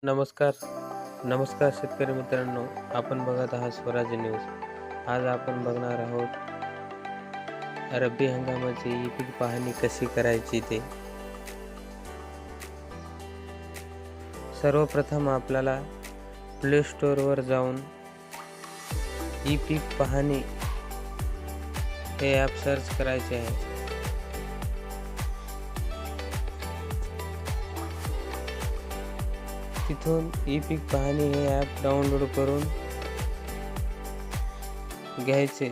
नमस्कार, नमस्कार शेतकरी मित्रांनो. आपण बघत आहात स्वराज्य न्यूज. आज आपण बघणार आहोत रब्बी हंगामाची ई पीक पाहणी कशी करायची ते. सर्वप्रथम आपल्याला प्ले स्टोअरवर जाऊन ई पीक पाहणी हे ॲप सर्च करायचे आहे. तिथून ई पीक पाहणी हे ॲप डाउनलोड करून घ्यायचे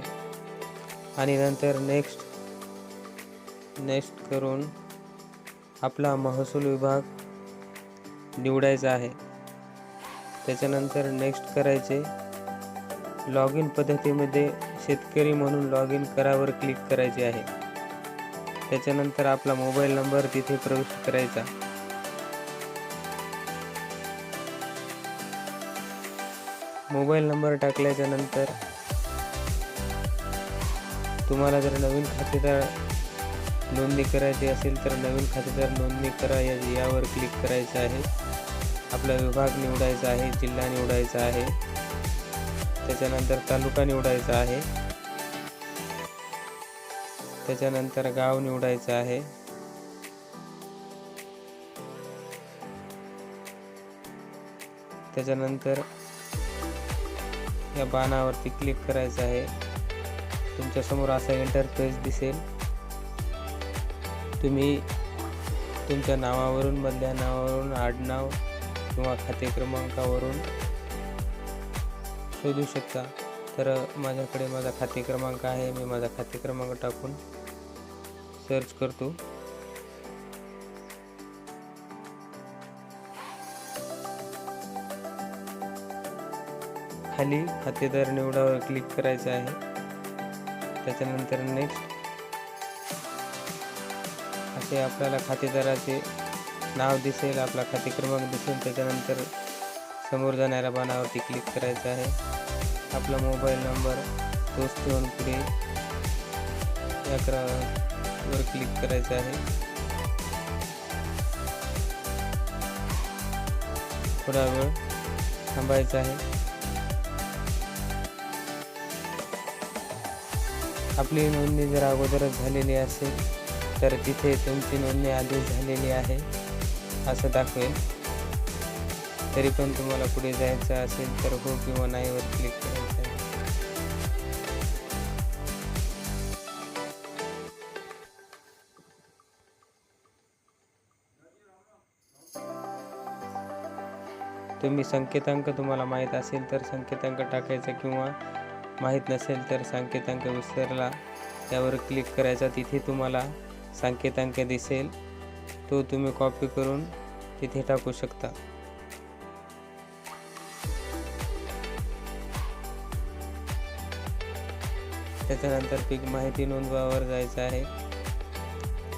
आणि नंतर नेक्स्ट करून आपला महसूल विभाग निवडायचा आहे. त्याच्यानंतर नेक्स्ट करायचे. लॉग इन पद्धतीमध्ये शेतकरी म्हणून लॉग इन करावर क्लिक करायचे आहे. त्याच्यानंतर आपला मोबाईल नंबर तिथे प्रविष्ट करायचा. मोबाईल नंबर टाकल्याच्या नंतर तुम्हाला जर नवीन खातेदार नोंदणी करायची असेल तर नवीन खातेदार नोंदणी करा यावर क्लिक करायचं आहे. आपला विभाग निवडायचा आहे, जिल्हा निवडायचा आहे, त्याच्यानंतर तालुका निवडायचा आहे, त्याच्यानंतर गाव निवडायचं आहे, त्याच्यानंतर या बाणावरती क्लिक करायचं आहे. तुमच्यासमोर असा इंटरफेस दिसेल. तुम्ही तुमच्या नावावरून, मधल्या नावावरून, आडनाव किंवा खाते क्रमांकावरून शोधू शकता. तर माझ्याकडे माझा खाते क्रमांक आहे. मी माझा खाते क्रमांक टाकून सर्च करतो. खाली खातेदार निवडावर क्लिक करायचं आहे. त्याच्यानंतर नेक्स्ट असे आपल्याला खातेदाराचे नाव दिसेल, आपला खाते क्रमांक दिसेल. त्याच्यानंतर समोर जाणाऱ्या बाणावरती क्लिक करायचं आहे. आपला मोबाईल नंबर तोच ठेवून पुढे वर क्लिक करायचं आहे. थोडा वेळ थांबायचा आहे. आपली नोंदणी जर अगोदरच झालेली असेल तर तिथे तुमची नोंदणी आधीच झालेली आहे असं दाखवेल. तरी पण तुम्हाला पुढे जायचं असेल तर हो किंवा नाहीवर क्लिक करायचं आहे. तुम्ही संकेतांक तुम्हाला माहीत असेल तर संकेतांक टाकायचा किंवा माहीत नसेल तर संकेतांक विसरला त्यावर क्लिक करायचा. तिथे तुम्हाला संकेतांक दिसेल, तो तुम्ही कॉपी करून तिथे टाकू शकता. त्याच्यानंतर पीक माहिती नोंदवावर जायचं आहे.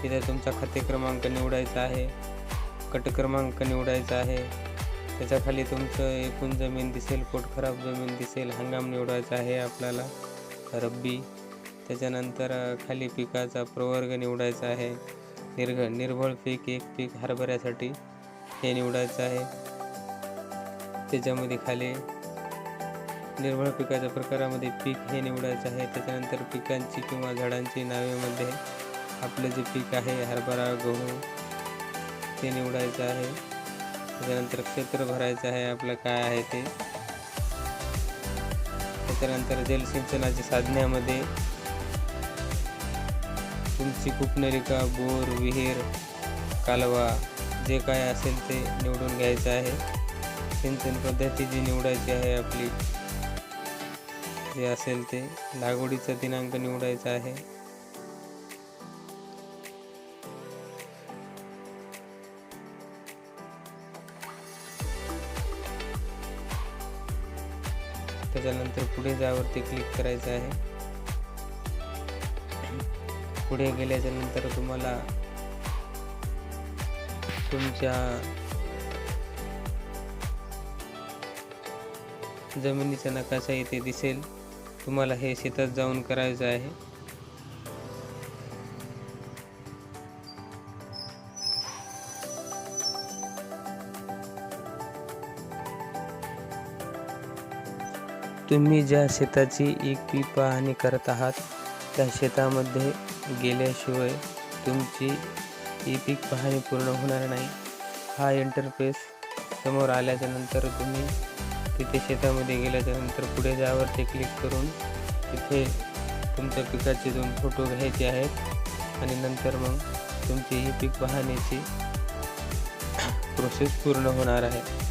तिथे तुमचा खाते क्रमांक निवडायचा आहे, गट क्रमांक निवडायचा आहे. त्याच्याखाली तुमचं एकूण जमीन दिसेल, पोटखराब जमीन दिसेल. हंगाम निवडायचा आहे आपल्याला, रब्बी. त्याच्यानंतर खाली पिकाचा प्रवर्ग निवडायचा आहे. निर्भळ पीक, एक पीक हरभऱ्यासाठी हे निवडायचं आहे. त्याच्यामध्ये खाली निर्भळ पिकाच्या प्रकारामध्ये पीक हे निवडायचं आहे. त्याच्यानंतर पिकांची किंवा झाडांची नावेमध्ये आपलं जे पीक आहे, हरभरा, गहू, ते निवडायचं आहे. त्याच्यानंतर क्षेत्र भरायचं आहे आपलं काय आहे ते. त्याच्यानंतर जलसिंचनाच्या साधनामध्ये तुमची कूपनलिका, बोर, विहीर, कालवा जे काय असेल ते निवडून घ्यायचं आहे. सिंचन पद्धती जी निवडायची आहे आपली, जे असेल ते. लागवडीचा दिनांक निवडायचा आहे. त्याच्यानंतर पुढे जावरती क्लिक करायचं आहे. पुढे गेल्याच्या नंतर तुम्हाला तुमच्या जमिनीचा नकाशा इथे दिसेल. तुम्हाला हे शेतात जाऊन करायचं आहे. तुम्ही ज्या शेताची ई पीक पाहणी करत आहात त्या शेतामध्ये गेल्याशिवाय तुमची ई पीक पाहणी पूर्ण होणार नाही. हा इंटरफेस समोर आल्याच्या नंतर तुम्ही तिथे शेतामध्ये गेल्याच्या नंतर पुढे जावरती क्लिक करून तिथे तुमच्या पिकाचे 2 फोटो घ्यायचे आहेत आणि नंतर मग तुमची ई पीक पाहणीची प्रोसेस पूर्ण होणार आहे.